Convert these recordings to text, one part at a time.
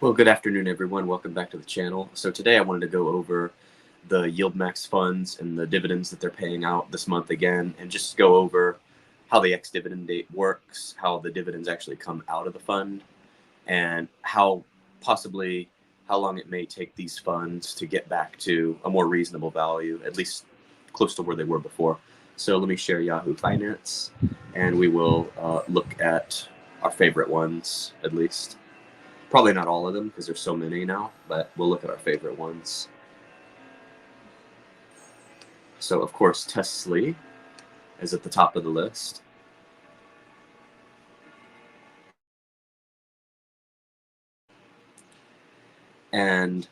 Well, good afternoon, everyone. Welcome back to the channel. So today I wanted to go over the YieldMax funds and the dividends that they're paying out this month again, and just go over how the ex-dividend date works, how the dividends actually come out of the fund, and how long it may take these funds to get back to a more reasonable value, at least close to where they were before. So let me share Yahoo Finance, and we will look at our favorite ones, at least. Probably not all of them because there's so many now, but we'll look at our favorite ones. So, of course, TSLY is at the top of the list. And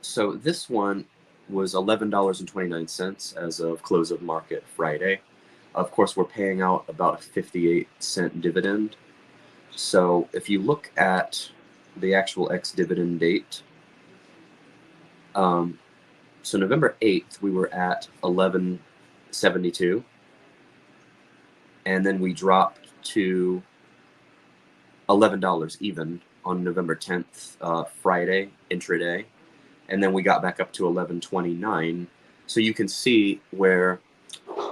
so this one was $11.29 as of close of market Friday. Of course, we're paying out about a 58-cent dividend. So if you look at the actual ex-dividend date, so November 8th, we were at 11.72, and then we dropped to $11 even on November 10th, Friday, intraday, and then we got back up to 11.29. So you can see where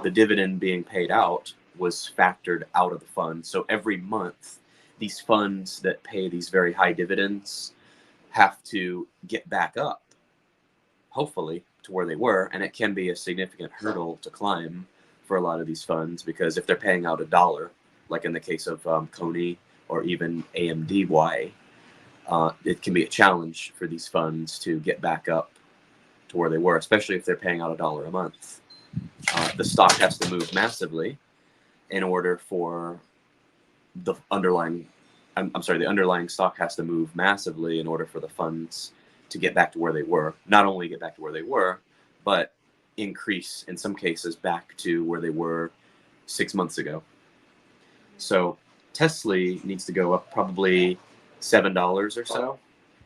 the dividend being paid out was factored out of the fund. So every month, these funds that pay these very high dividends have to get back up, hopefully, to where they were. And it can be a significant hurdle to climb for a lot of these funds, because if they're paying out $1, like in the case of Coney or even AMDY, it can be a challenge for these funds to get back up to where they were, especially if they're paying out $1 a month. The stock has to move massively in order for the underlying stock has to move massively in order for the funds to get back to where they were. Not only get back to where they were, but increase in some cases back to where they were 6 months ago. So TSLY needs to go up probably $7 or so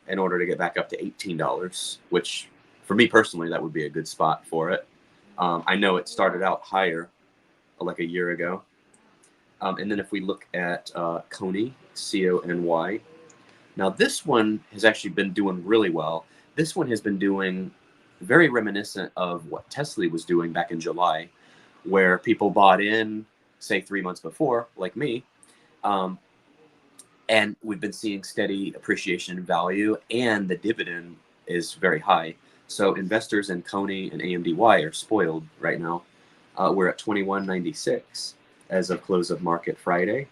in order to get back up to $18, which for me personally, that would be a good spot for it. I know it started out higher like a year ago. And then if we look at Coney, CONY, now this one has actually been doing really well. This one has been doing very reminiscent of what TSLY was doing back in July, where people bought in, say 3 months before, like me, and we've been seeing steady appreciation in value, and the dividend is very high. So investors in Coney and AMDY are spoiled right now. We're at 21.96 as of close of market Friday,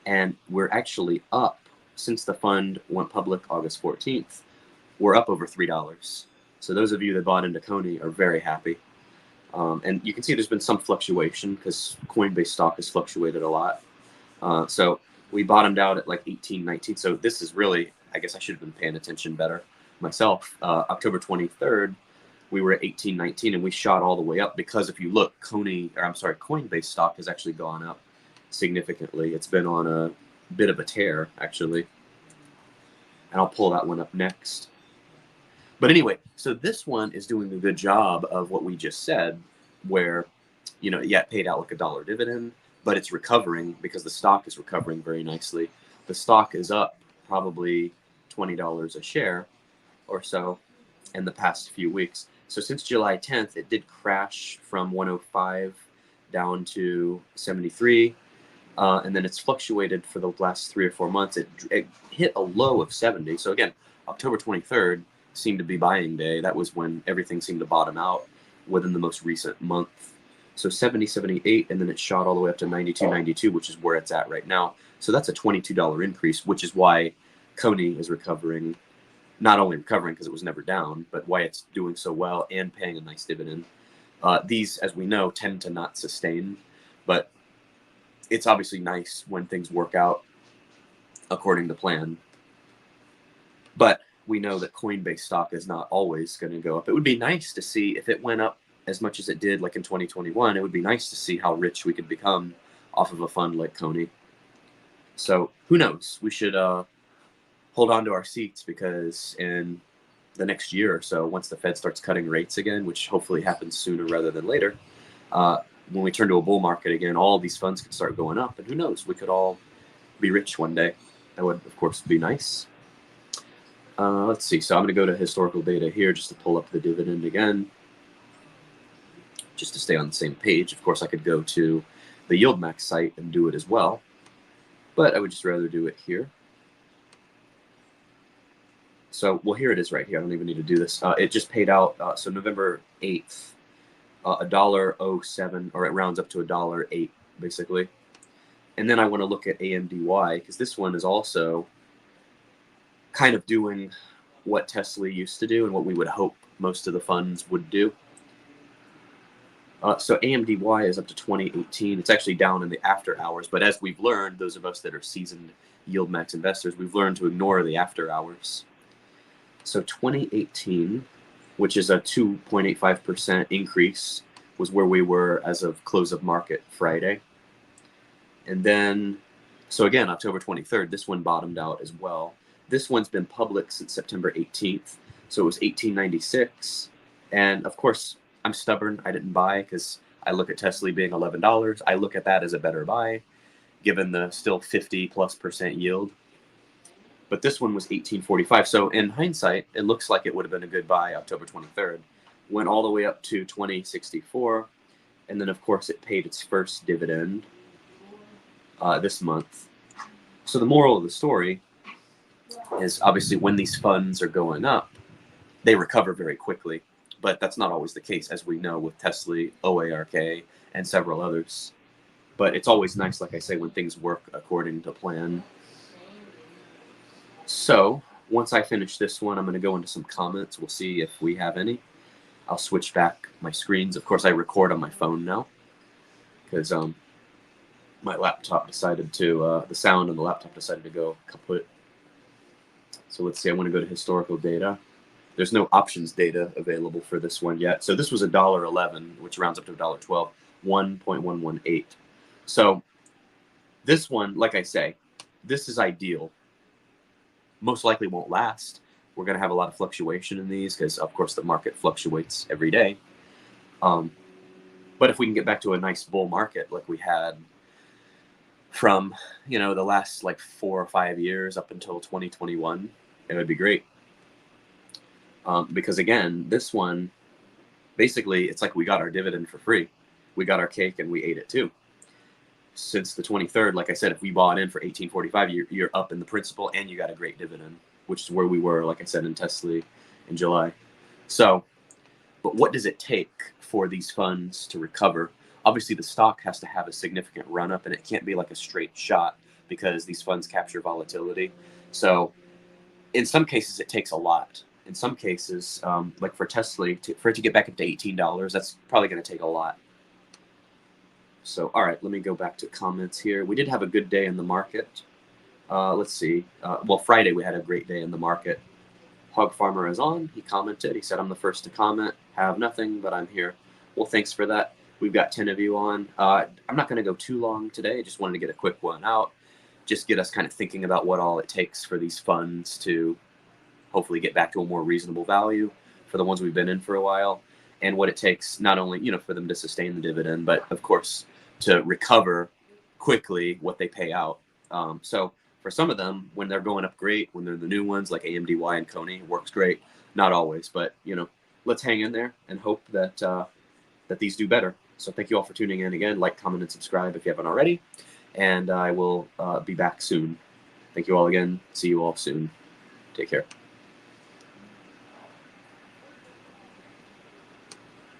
and we're actually up since the fund went public August 14th. We're up over $3. So those of you that bought into Coney are very happy. And you can see there's been some fluctuation because Coinbase stock has fluctuated a lot. So we bottomed out at like 18.19. So this is really, I guess I should have been paying attention better myself. October 23rd, we were at 18.19, and we shot all the way up because if you look, Coinbase stock has actually gone up significantly. It's been on a bit of a tear, actually. And I'll pull that one up next. But anyway, so this one is doing a good job of what we just said, where, it paid out like $1 dividend, but it's recovering because the stock is recovering very nicely. The stock is up probably $20 a share or so in the past few weeks. So since July 10th, it did crash from 105 down to 73. And then it's fluctuated for the last 3 or 4 months. It hit a low of 70. So again, October 23rd seemed to be buying day. That was when everything seemed to bottom out within the most recent month. So 70, 78, and then it shot all the way up to 92.92, which is where it's at right now. So that's a $22 increase, which is why Coney is recovering. Not only recovering because it was never down, but why it's doing so well and paying a nice dividend. These, as we know, tend to not sustain, but it's obviously nice when things work out according to plan. But we know that Coinbase stock is not always going to go up. It would be nice to see if it went up as much as it did like in 2021. It would be nice to see how rich we could become off of a fund like Coney. So who knows? We should hold on to our seats, because in the next year or so, once the Fed starts cutting rates again, which hopefully happens sooner rather than later, when we turn to a bull market again, all these funds could start going up, and who knows, we could all be rich one day. That would, of course, be nice. Let's see. So I'm going to go to historical data here just to pull up the dividend again, just to stay on the same page. Of course, I could go to the YieldMax site and do it as well, but I would just rather do it here. So, well, here it is right here. I don't even need to do this. It just paid out, so November 8th, $1.07, or it rounds up to $1.08, basically. And then I want to look at AMDY, because this one is also kind of doing what TSLY used to do and what we would hope most of the funds would do. So AMDY is up to 2018. It's actually down in the after hours, but as we've learned, those of us that are seasoned YieldMax investors, we've learned to ignore the after hours. So 2018, which is a 2.85% increase, was where we were as of close of market Friday. And then, so again, October 23rd, this one bottomed out as well. This one's been public since September 18th. So it was 1896. And of course, I'm stubborn. I didn't buy because I look at TSLY being $11. I look at that as a better buy, given the still 50+% yield. But this one was 1845. So in hindsight, it looks like it would have been a good buy October 23rd. Went all the way up to 2064. And then, of course, it paid its first dividend this month. So the moral of the story is obviously when these funds are going up, they recover very quickly. But that's not always the case, as we know with TSLY, OARK, and several others. But it's always nice, like I say, when things work according to plan. So once I finish this one, I'm going to go into some comments. We'll see if we have any. I'll switch back my screens. Of course, I record on my phone now because my laptop decided to, the sound on the laptop decided to go kaput. So let's see, I want to go to historical data. There's no options data available for this one yet. So this was $1.11, which rounds up to $1.12, 1.118. So this one, like I say, this is ideal. Most likely won't last. We're going to have a lot of fluctuation in these because, of course, the market fluctuates every day. But if we can get back to a nice bull market like we had from, you know, the last like 4 or 5 years up until 2021, it would be great. Because again, this one, basically, it's like we got our dividend for free. We got our cake and we ate it too. Since the 23rd, like I said, if we bought in for 1845, you're up in the principal and you got a great dividend, which is where we were, like I said, in TSLY in July. So, but what does it take for these funds to recover? Obviously, the stock has to have a significant run up, and it can't be like a straight shot because these funds capture volatility. So in some cases, it takes a lot. In some cases, like for TSLY, for it to get back up to $18, that's probably going to take a lot. So, all right, let me go back to comments here. We did have a good day in the market. Let's see. Well, Friday we had a great day in the market. Hog Farmer is on. He commented. He said, I'm the first to comment. Have nothing, but I'm here. Well, thanks for that. We've got 10 of you on. I'm not going to go too long today. Just wanted to get a quick one out. Just get us kind of thinking about what all it takes for these funds to hopefully get back to a more reasonable value for the ones we've been in for a while, and what it takes not only, you know, for them to sustain the dividend, but of course to recover quickly what they pay out. So for some of them, when they're going up great, when they're the new ones like AMDY and Coney, works great. Not always, but you know, let's hang in there and hope that that these do better. So thank you all for tuning in again. Like, comment, and subscribe if you haven't already. And I will be back soon. Thank you all again. See you all soon. Take care.